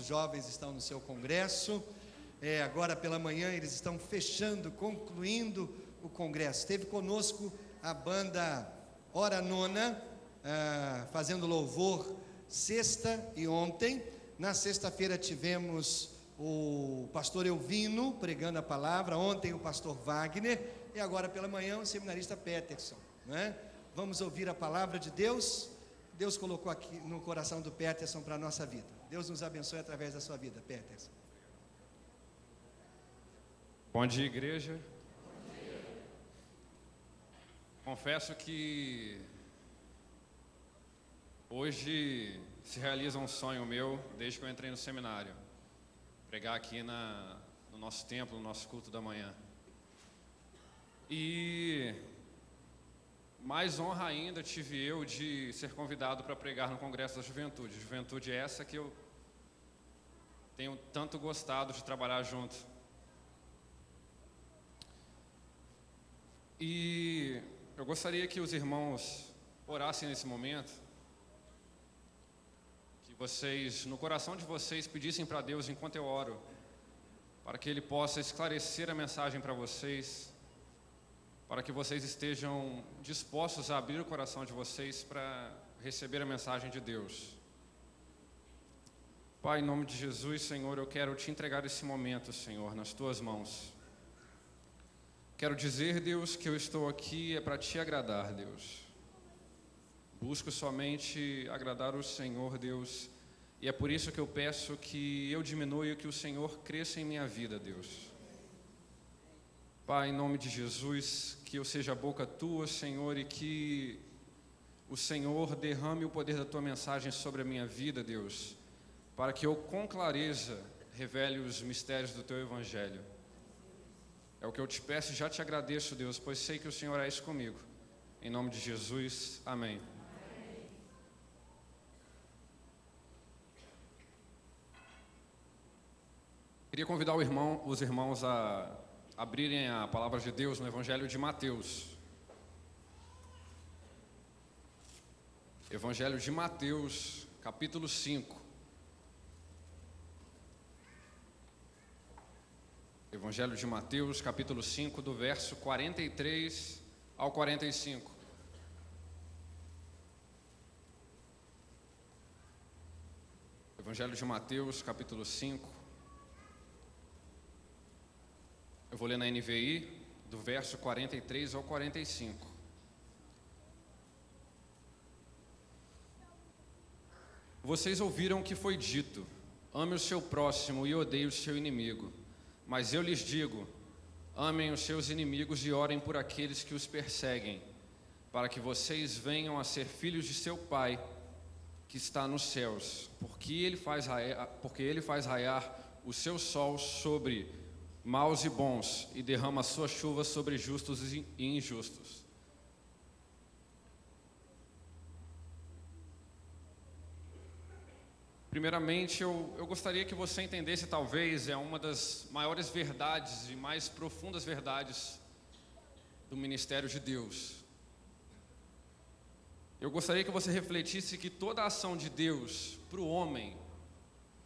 Jovens estão no seu congresso, agora pela manhã eles estão concluindo o congresso. Esteve conosco a banda Hora Nona, fazendo louvor sexta e ontem. Na sexta-feira tivemos o pastor Elvino pregando a palavra, ontem o pastor Wagner, e agora pela manhã o seminarista Peterson, né? Vamos ouvir a palavra de Deus. Deus colocou aqui no coração do Peterson para a nossa vida. Deus nos abençoe através da sua vida, Peterson. Bom dia, igreja. Bom dia. Confesso que hoje se realiza um sonho meu desde que eu entrei no seminário. Pregar aqui no nosso templo, no nosso culto da manhã. E mais honra ainda tive eu de ser convidado para pregar no Congresso da Juventude. Juventude essa que eu tenho tanto gostado de trabalhar junto. E eu gostaria que os irmãos orassem nesse momento, que vocês, no coração de vocês, pedissem para Deus enquanto eu oro, para que Ele possa esclarecer a mensagem para vocês, para que vocês estejam dispostos a abrir o coração de vocês para receber a mensagem de Deus. Pai, em nome de Jesus, Senhor, eu quero te entregar esse momento, Senhor, nas tuas mãos. Quero dizer, Deus, que eu estou aqui para te agradar, Deus. Busco somente agradar o Senhor, Deus, e é por isso que eu peço que eu diminua e que o Senhor cresça em minha vida, Deus. Pai, em nome de Jesus, que eu seja a boca tua, Senhor, e que o Senhor derrame o poder da tua mensagem sobre a minha vida, Deus, para que eu com clareza revele os mistérios do teu evangelho. É o que eu te peço e já te agradeço, Deus, pois sei que o Senhor é isso comigo. Em nome de Jesus, amém. Queria convidar os irmãos a abrirem a palavra de Deus no Evangelho de Mateus. Evangelho de Mateus, capítulo 5. Evangelho de Mateus, capítulo 5, do verso 43 ao 45. Evangelho de Mateus, capítulo 5. Eu vou ler na NVI, do verso 43 ao 45. Vocês ouviram o que foi dito: ame o seu próximo e odeie o seu inimigo. Mas eu lhes digo, amem os seus inimigos e orem por aqueles que os perseguem, para que vocês venham a ser filhos de seu Pai, que está nos céus, porque ele faz raiar o seu sol sobre maus e bons, e derrama a sua chuva sobre justos e injustos. Primeiramente, eu gostaria que você entendesse, talvez, uma das maiores verdades e mais profundas verdades do ministério de Deus. Eu gostaria que você refletisse que toda a ação de Deus para o homem,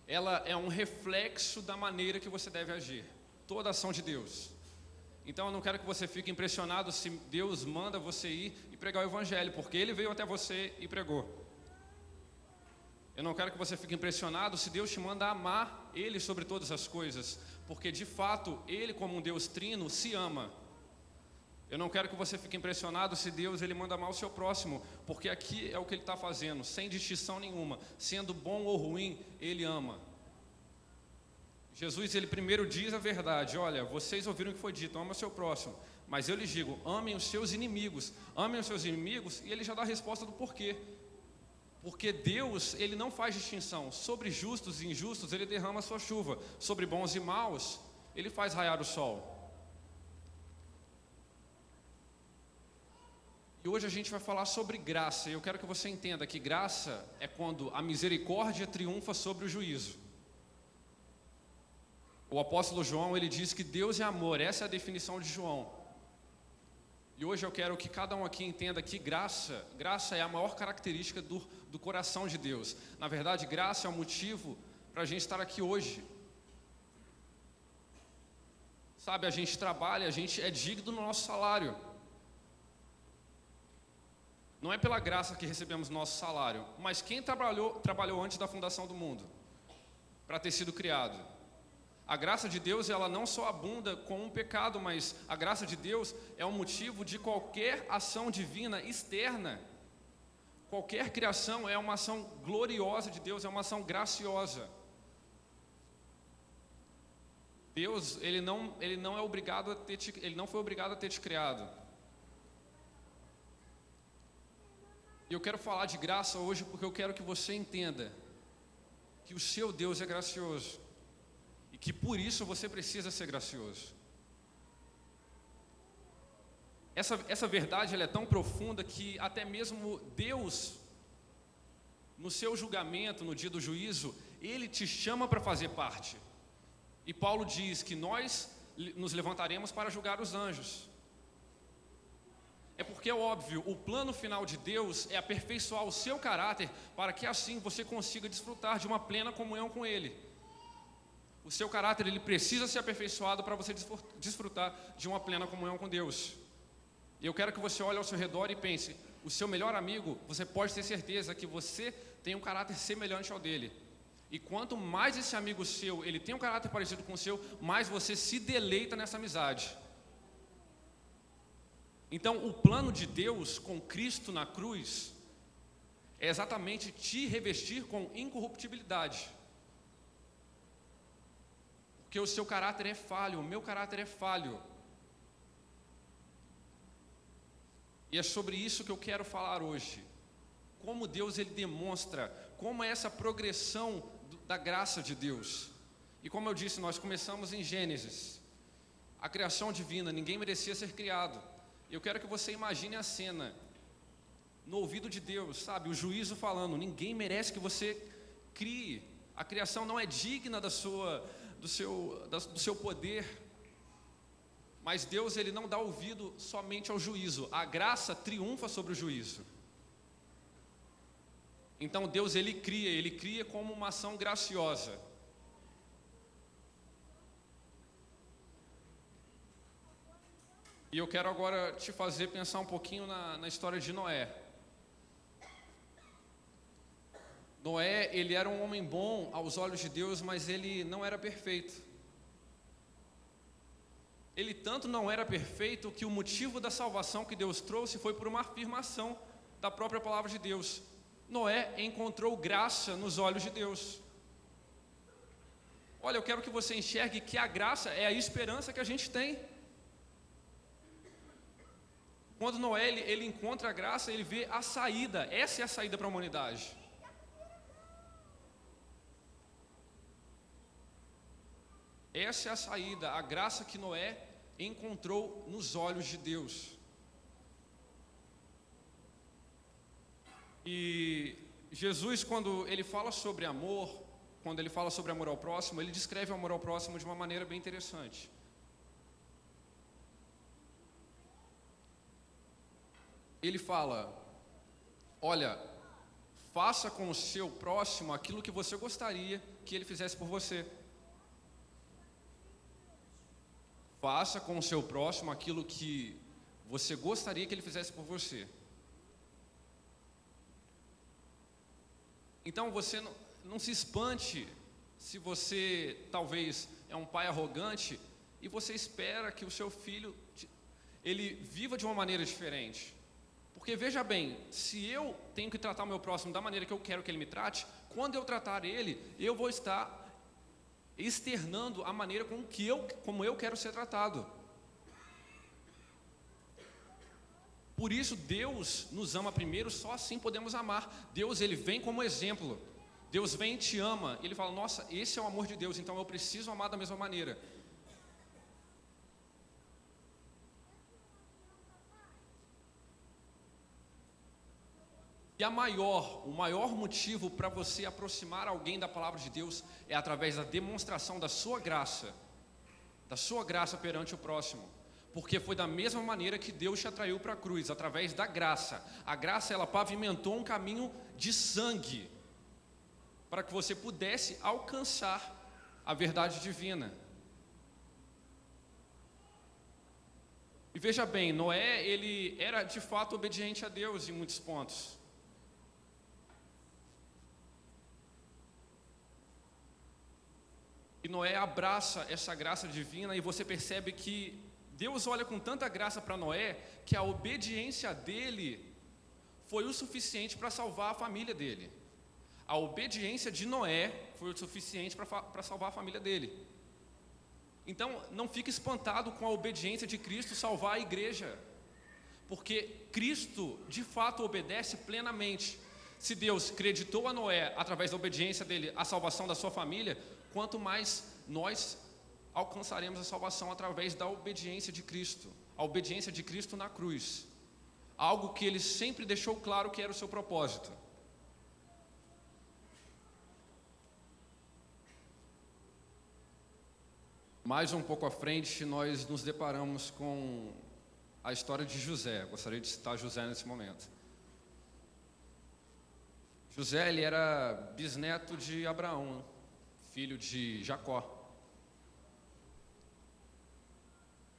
ela é um reflexo da maneira que você deve agir. Toda a ação de Deus. Então eu não quero que você fique impressionado se Deus manda você ir e pregar o evangelho, porque Ele veio até você e pregou. Eu não quero que você fique impressionado se Deus te manda amar Ele sobre todas as coisas, porque de fato Ele, como um Deus trino, se ama. Eu não quero que você fique impressionado se Deus Ele manda amar o seu próximo, porque aqui é o que Ele está fazendo, sem distinção nenhuma, sendo bom ou ruim, Ele ama. Jesus, ele primeiro diz a verdade: olha, vocês ouviram o que foi dito, ama o seu próximo, mas eu lhes digo, amem os seus inimigos, e ele já dá a resposta do porquê. Porque Deus, ele não faz distinção, sobre justos e injustos ele derrama a sua chuva, sobre bons e maus ele faz raiar o sol. E hoje a gente vai falar sobre graça, e eu quero que você entenda que graça é quando a misericórdia triunfa sobre o juízo. O apóstolo João, ele diz que Deus é amor, essa é a definição de João. E hoje eu quero que cada um aqui entenda que graça é a maior característica do coração de Deus. Na verdade, graça é o motivo para a gente estar aqui hoje. Sabe, a gente trabalha, a gente é digno do nosso salário. Não é pela graça que recebemos nosso salário, mas quem trabalhou antes da fundação do mundo, para ter sido criado? A graça de Deus, ela não só abunda com um pecado, mas a graça de Deus é o motivo de qualquer ação divina externa. Qualquer criação é uma ação gloriosa de Deus, é uma ação graciosa. Deus, ele não é obrigado a ter ele não foi obrigado a ter te criado. E eu quero falar de graça hoje porque eu quero que você entenda que o seu Deus é gracioso e que por isso você precisa ser gracioso. Essa verdade, ela é tão profunda que até mesmo Deus, no seu julgamento, no dia do juízo, Ele te chama para fazer parte. E Paulo diz que nós nos levantaremos para julgar os anjos. É porque é óbvio, o plano final de Deus é aperfeiçoar o seu caráter para que assim você consiga desfrutar de uma plena comunhão com Ele. O seu caráter, ele precisa ser aperfeiçoado para você desfrutar de uma plena comunhão com Deus. E eu quero que você olhe ao seu redor e pense, o seu melhor amigo, você pode ter certeza que você tem um caráter semelhante ao dele. E quanto mais esse amigo seu, ele tem um caráter parecido com o seu, mais você se deleita nessa amizade. Então, o plano de Deus com Cristo na cruz é exatamente te revestir com incorruptibilidade. Porque o seu caráter é falho, o meu caráter é falho. E é sobre isso que eu quero falar hoje. Como Deus, ele demonstra, como é essa progressão da graça de Deus. E como eu disse, nós começamos em Gênesis. A criação divina, ninguém merecia ser criado. Eu quero que você imagine a cena no ouvido de Deus, sabe? O juízo falando, ninguém merece que você crie. A criação não é digna do seu poder. Mas Deus, ele não dá ouvido somente ao juízo. A graça triunfa sobre o juízo. Então Deus, ele cria como uma ação graciosa. E eu quero agora te fazer pensar um pouquinho na história de Noé. Noé, ele era um homem bom aos olhos de Deus, mas ele não era perfeito. Ele tanto não era perfeito que o motivo da salvação que Deus trouxe foi por uma afirmação da própria palavra de Deus. Noé encontrou graça nos olhos de Deus. Olha, eu quero que você enxergue que a graça é a esperança que a gente tem. Quando Noé ele encontra a graça, ele vê a saída. Essa é a saída para a humanidade. Essa é a saída, a graça que Noé encontrou nos olhos de Deus. E Jesus, quando ele fala sobre amor, quando ele fala sobre amor ao próximo, ele descreve o amor ao próximo de uma maneira bem interessante. Ele fala, olha, faça com o seu próximo aquilo que você gostaria que ele fizesse por você. Faça com o seu próximo aquilo que você gostaria que ele fizesse por você. Então você não se espante se você talvez é um pai arrogante e você espera que o seu filho ele viva de uma maneira diferente. Porque veja bem, se eu tenho que tratar o meu próximo da maneira que eu quero que ele me trate, quando eu tratar ele, eu vou estar externando a maneira como eu quero ser tratado. Por isso Deus nos ama primeiro, só assim podemos amar. Deus, ele vem como exemplo. Deus vem e te ama. Ele fala, nossa, esse é o amor de Deus, então eu preciso amar da mesma maneira. E o maior motivo para você aproximar alguém da palavra de Deus é através da demonstração da sua graça perante o próximo. Porque foi da mesma maneira que Deus te atraiu para a cruz, através da graça. A graça, ela pavimentou um caminho de sangue, para que você pudesse alcançar a verdade divina. E veja bem, Noé, ele era de fato obediente a Deus em muitos pontos. E Noé abraça essa graça divina, e você percebe que Deus olha com tanta graça para Noé, que a obediência dele foi o suficiente para salvar a família dele. A obediência de Noé foi o suficiente para salvar a família dele. Então, não fique espantado com a obediência de Cristo salvar a igreja, porque Cristo de fato obedece plenamente. Se Deus creditou a Noé, através da obediência dele, a salvação da sua família, quanto mais nós alcançaremos a salvação através da obediência de Cristo. A obediência de Cristo na cruz. Algo que ele sempre deixou claro que era o seu propósito. Mais um pouco à frente, nós nos deparamos com a história de José. Gostaria de citar José nesse momento. José, ele era bisneto de Abraão, filho de Jacó.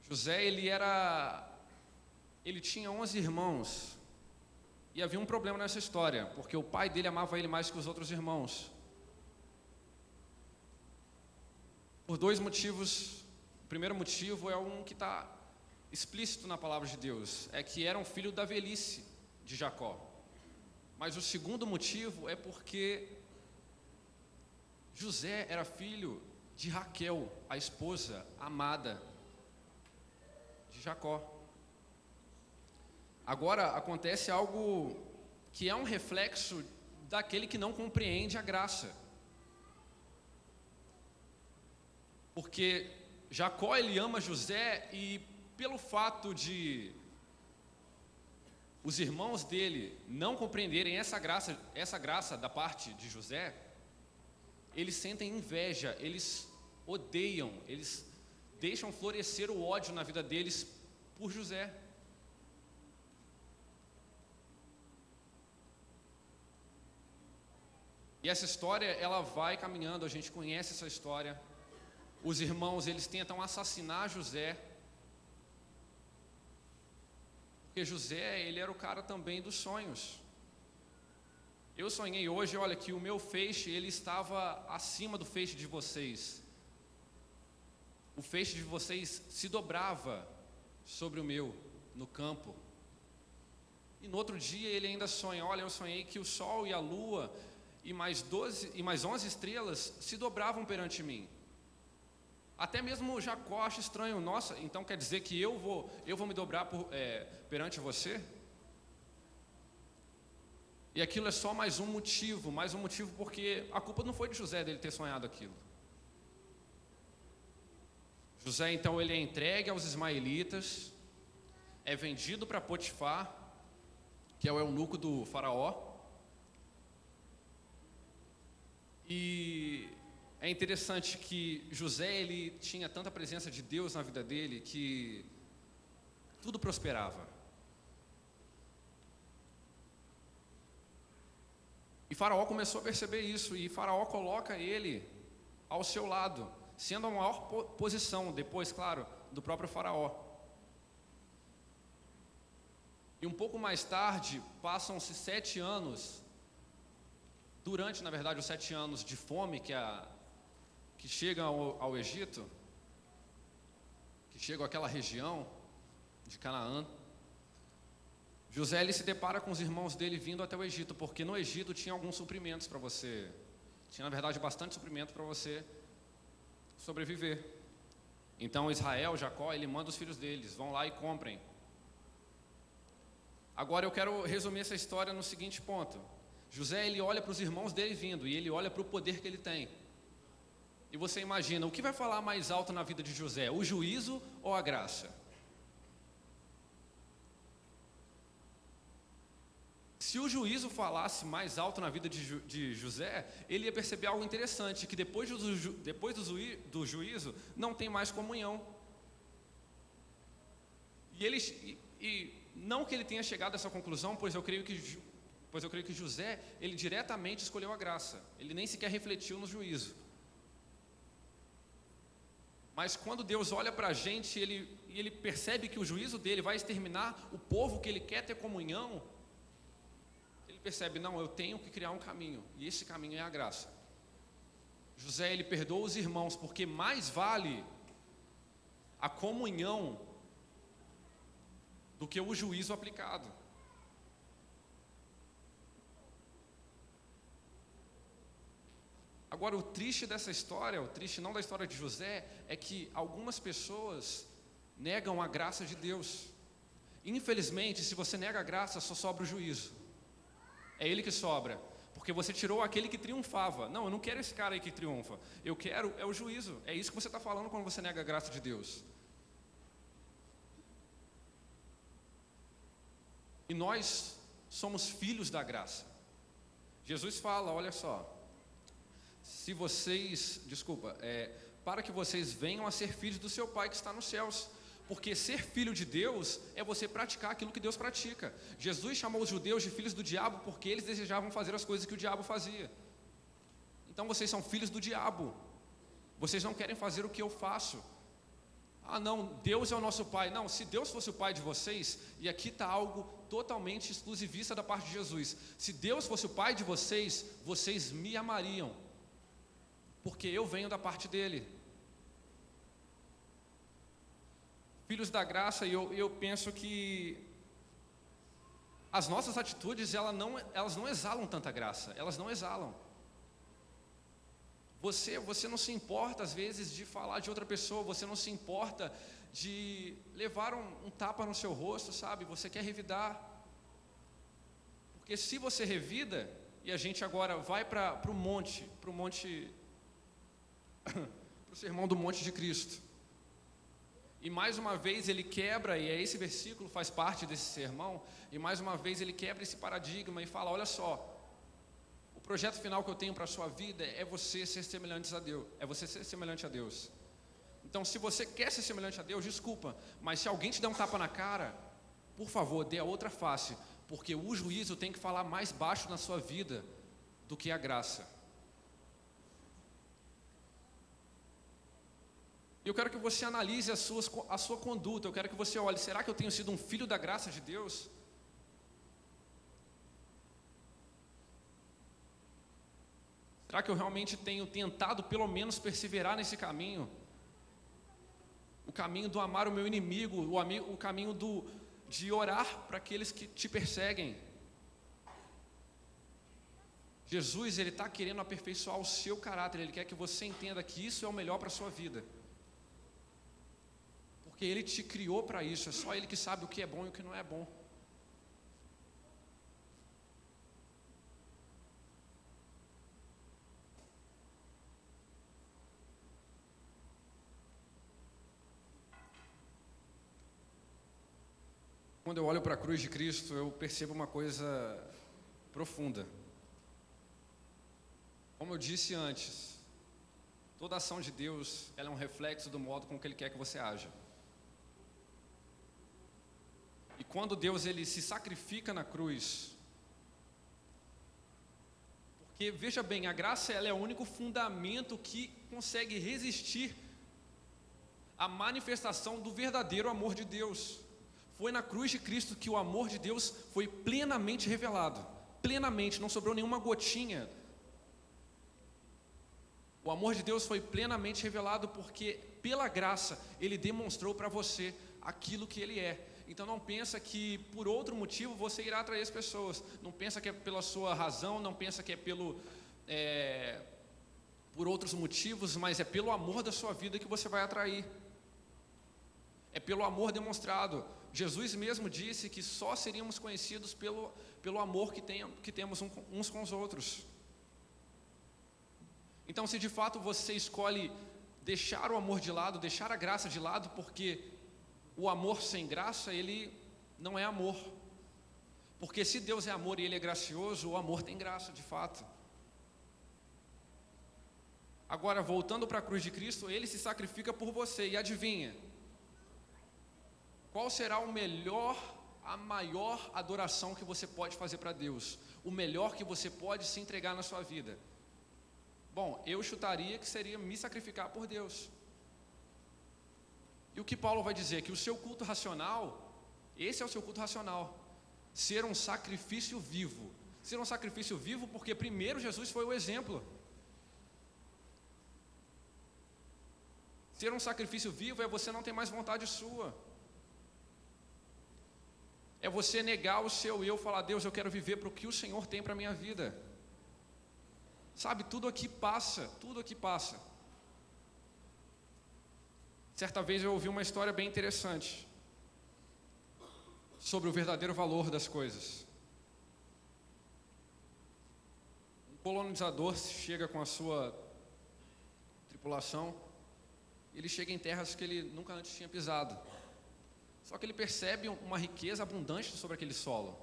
José, ele tinha 11 irmãos, e havia um problema nessa história, porque o pai dele amava ele mais que os outros irmãos. Por dois motivos. O primeiro motivo é um que está explícito na palavra de Deus, é que era um filho da velhice de Jacó. Mas o segundo motivo é porque José era filho de Raquel, a esposa amada de Jacó. Agora acontece algo que é um reflexo daquele que não compreende a graça. Porque Jacó, ele ama José, e pelo fato de os irmãos dele não compreenderem essa graça da parte de José, eles sentem inveja, eles odeiam, eles deixam florescer o ódio na vida deles por José. E essa história, ela vai caminhando, a gente conhece essa história. Os irmãos, eles tentam assassinar José, porque José, ele era o cara também dos sonhos. Eu sonhei hoje, olha, que o meu feixe, ele estava acima do feixe de vocês. O feixe de vocês se dobrava sobre o meu, no campo. E no outro dia ele ainda sonha, olha, eu sonhei que o sol e a lua e mais 11 estrelas se dobravam perante mim. Até mesmo Jacó acha estranho, nossa, então quer dizer que eu vou me dobrar perante você? E aquilo é só mais um motivo porque a culpa não foi de José dele ter sonhado aquilo. José, então, ele é entregue aos ismaelitas, é vendido para Potifar, que é o eunuco do faraó. E é interessante que José, ele tinha tanta presença de Deus na vida dele que tudo prosperava. E Faraó começou a perceber isso, e Faraó coloca ele ao seu lado, sendo a maior posição, depois, claro, do próprio Faraó. E um pouco mais tarde, passam-se 7 anos, durante, na verdade, os 7 anos de fome que chegam ao Egito, que chegam àquela região de Canaã, José, ele se depara com os irmãos dele vindo até o Egito, porque no Egito tinha alguns suprimentos para você, tinha, na verdade, bastante suprimento para você sobreviver. Então Israel, Jacó, ele manda os filhos deles, vão lá e comprem. Agora eu quero resumir essa história no seguinte ponto. José, ele olha para os irmãos dele vindo e ele olha para o poder que ele tem. E você imagina, o que vai falar mais alto na vida de José? O juízo ou a graça? Se o juízo falasse mais alto na vida de José, ele ia perceber algo interessante, que depois do juízo não tem mais comunhão. E não que ele tenha chegado a essa conclusão, pois eu creio que José, ele diretamente escolheu a graça, ele nem sequer refletiu no juízo. Mas quando Deus olha para a gente, ele percebe que o juízo dele vai exterminar o povo que ele quer ter comunhão, ele percebe, não, eu tenho que criar um caminho, e esse caminho é a graça. José, ele perdoa os irmãos, porque mais vale a comunhão do que o juízo aplicado. Agora, o triste dessa história, o triste não da história de José, é que algumas pessoas negam a graça de Deus. Infelizmente, se você nega a graça, só sobra o juízo. É ele que sobra, porque você tirou aquele que triunfava. Não, eu não quero esse cara aí que triunfa. Eu quero é o juízo. É isso que você está falando quando você nega a graça de Deus. E nós somos filhos da graça. Jesus fala, olha só, para que vocês venham a ser filhos do seu Pai que está nos céus. Porque ser filho de Deus é você praticar aquilo que Deus pratica. Jesus chamou os judeus de filhos do diabo porque eles desejavam fazer as coisas que o diabo fazia. Então vocês são filhos do diabo. Vocês não querem fazer o que eu faço. Ah não, Deus é o nosso Pai. Não, se Deus fosse o Pai de vocês, e aqui está algo totalmente exclusivista da parte de Jesus. Se Deus fosse o Pai de vocês, vocês me amariam, porque eu venho da parte dele. Filhos da graça, e eu penso que as nossas atitudes, elas não exalam tanta graça, elas não exalam. Você não se importa às vezes de falar de outra pessoa, você não se importa de levar um tapa no seu rosto, sabe? Você quer revidar, porque se você revida, e a gente agora vai para o sermão do monte de Cristo, e mais uma vez ele quebra, e esse versículo faz parte desse sermão, e mais uma vez ele quebra esse paradigma e fala, olha só, o projeto final que eu tenho para a sua vida é você ser semelhante a Deus, Então, se você quer ser semelhante a Deus, desculpa, mas se alguém te der um tapa na cara, por favor, dê a outra face, porque o juízo tem que falar mais baixo na sua vida do que a graça. Eu quero que você analise a sua conduta, eu quero que você olhe, será que eu tenho sido um filho da graça de Deus? Será que eu realmente tenho tentado pelo menos perseverar nesse caminho? O caminho do amar o meu inimigo, o caminho de orar para aqueles que te perseguem. Jesus, ele está querendo aperfeiçoar o seu caráter, ele quer que você entenda que isso é o melhor para a sua vida. Porque ele te criou para isso, é só ele que sabe o que é bom e o que não é bom. Quando eu olho para a cruz de Cristo, eu percebo uma coisa profunda. Como eu disse antes, toda ação de Deus, ela é um reflexo do modo com que Ele quer que você haja. E quando Deus ele se sacrifica na cruz, porque veja bem, a graça ela é o único fundamento que consegue resistir à manifestação do verdadeiro amor de Deus. Foi na cruz de Cristo que o amor de Deus foi plenamente revelado, plenamente, não sobrou nenhuma gotinha. O amor de Deus foi plenamente revelado porque pela graça Ele demonstrou para você aquilo que Ele é. Então não pensa que por outro motivo você irá atrair as pessoas. Não pensa que é pela sua razão, não pensa que é por outros motivos, mas é pelo amor da sua vida que você vai atrair. É pelo amor demonstrado. Jesus mesmo disse que só seríamos conhecidos pelo amor que temos uns com os outros. Então, se de fato você escolhe deixar o amor de lado, deixar a graça de lado, porque o amor sem graça, ele não é amor. Porque se Deus é amor e Ele é gracioso, o amor tem graça, de fato. Agora, voltando para a cruz de Cristo, Ele se sacrifica por você, e adivinha? Qual será a maior adoração que você pode fazer para Deus? O melhor que você pode se entregar na sua vida? Bom, eu chutaria que seria me sacrificar por Deus. E o que Paulo vai dizer? Que o seu culto racional, esse é o seu culto racional. Ser um sacrifício vivo. Ser um sacrifício vivo porque primeiro Jesus foi o exemplo. Ser um sacrifício vivo é você não ter mais vontade sua. É você negar o seu eu, falar: Deus, eu quero viver para o que o Senhor tem para a minha vida. Sabe, tudo aqui passa, tudo aqui passa. Certa vez eu ouvi uma história bem interessante sobre o verdadeiro valor das coisas. Um colonizador chega com a sua tripulação, ele chega em terras que ele nunca antes tinha pisado. Só que ele percebe uma riqueza abundante sobre aquele solo.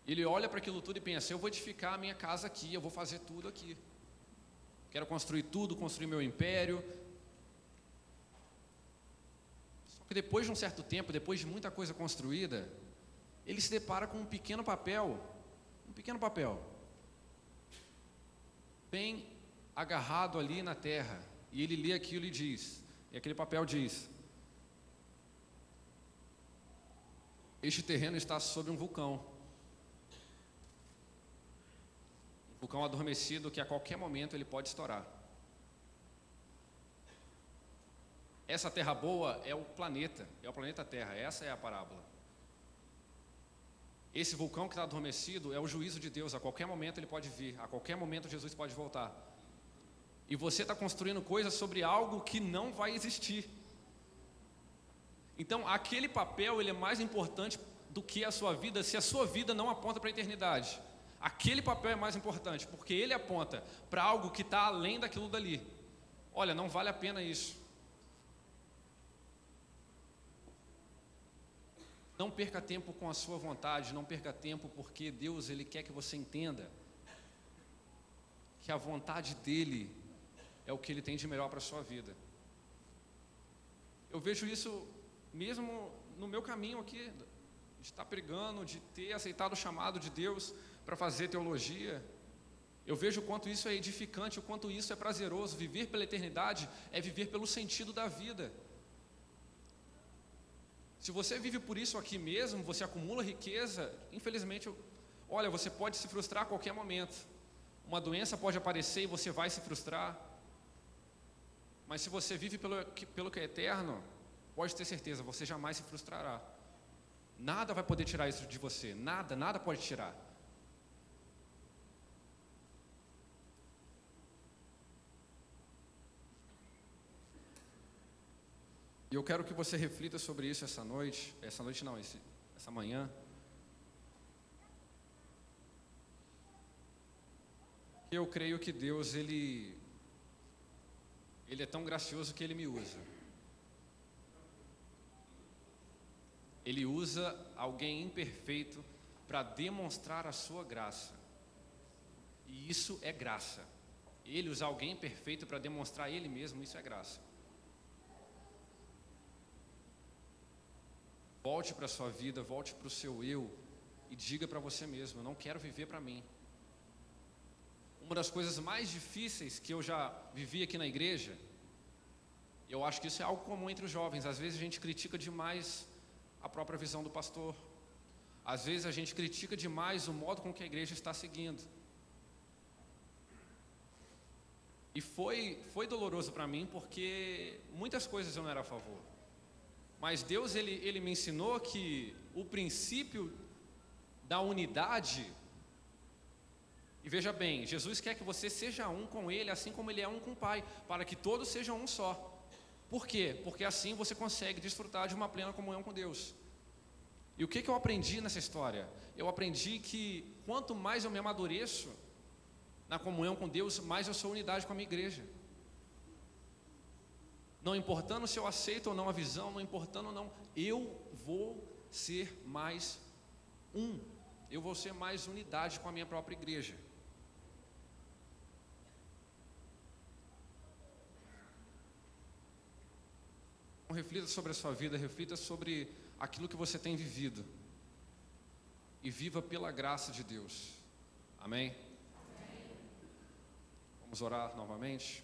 Ele olha para aquilo tudo e pensa: eu vou edificar a minha casa aqui, eu vou fazer tudo aqui. Quero construir tudo, construir meu império. Só que depois de um certo tempo, depois de muita coisa construída, ele se depara com um pequeno papel, bem agarrado ali na terra. E ele lê aquilo e diz, e aquele papel diz: este terreno está sobre um vulcão. Vulcão adormecido que a qualquer momento ele pode estourar. Essa terra boa é o planeta Terra, essa é a parábola. Esse vulcão que está adormecido é o juízo de Deus, a qualquer momento ele pode vir, a qualquer momento Jesus pode voltar. E você está construindo coisas sobre algo que não vai existir. Então aquele papel ele é mais importante do que a sua vida, se a sua vida não aponta para a eternidade. Aquele papel é mais importante, porque ele aponta para algo que está além daquilo dali. Olha, não vale a pena isso. Não perca tempo com a sua vontade, não perca tempo, porque Deus, Ele quer que você entenda que a vontade dEle é o que Ele tem de melhor para a sua vida. Eu vejo isso mesmo no meu caminho aqui, de estar pregando, de ter aceitado o chamado de Deus para fazer teologia. Eu vejo o quanto isso é edificante, o quanto isso é prazeroso. Viver pela eternidade é viver pelo sentido da vida. Se você vive por isso aqui mesmo, você acumula riqueza, infelizmente, olha, você pode se frustrar a qualquer momento. Uma doença pode aparecer e você vai se frustrar. Mas se você vive pelo que é eterno, pode ter certeza, você jamais se frustrará. Nada vai poder tirar isso de você, nada pode tirar. E eu quero que você reflita sobre isso essa manhã. Eu creio que Deus, Ele é tão gracioso que Ele me usa. Ele usa alguém imperfeito para demonstrar a sua graça. E isso é graça. Ele usar alguém perfeito para demonstrar Ele mesmo, isso é graça. Volte para a sua vida, volte para o seu eu e diga para você mesmo: eu não quero viver para mim. Uma das coisas mais difíceis que eu já vivi aqui na igreja, eu acho que isso é algo comum entre os jovens. Às vezes a gente critica demais a própria visão do pastor. Às vezes a gente critica demais o modo com que a igreja está seguindo. E foi doloroso para mim, porque muitas coisas eu não era a favor. Mas Deus, ele me ensinou que o princípio da unidade, E veja bem, Jesus quer que você seja um com Ele, assim como Ele é um com o Pai, para que todos sejam um só. Por quê? Porque assim você consegue desfrutar de uma plena comunhão com Deus. E o que eu aprendi nessa história? Eu aprendi que quanto mais eu me amadureço na comunhão com Deus, mais eu sou unidade com a minha igreja. Não importando se eu aceito ou não a visão, não importando ou não, eu vou ser mais um. Eu vou ser mais unidade com a minha própria igreja. Então, reflita sobre a sua vida, reflita sobre aquilo que você tem vivido. E viva pela graça de Deus. Amém? Vamos orar novamente.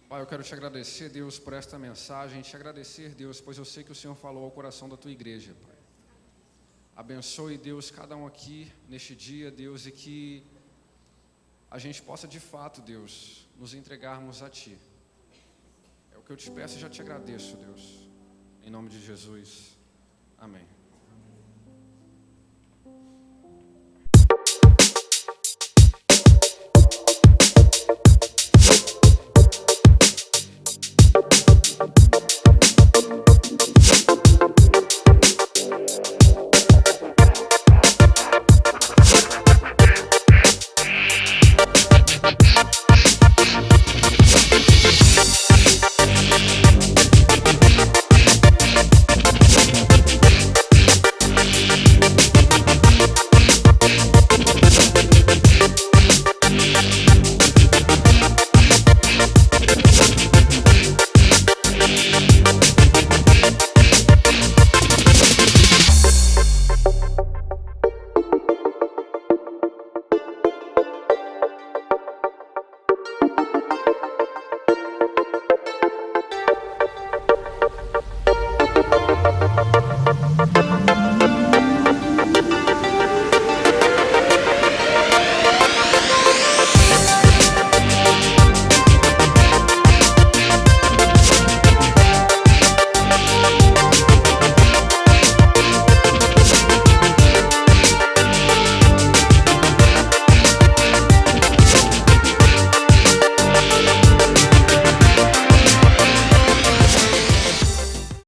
Pai, eu quero te agradecer, Deus, por esta mensagem, te agradecer, Deus, pois eu sei que o Senhor falou ao coração da tua igreja, Pai. Abençoe, Deus, cada um aqui neste dia, Deus, e que a gente possa de fato, Deus, nos entregarmos a Ti. É o que eu te peço e já te agradeço, Deus. Em nome de Jesus. Amém.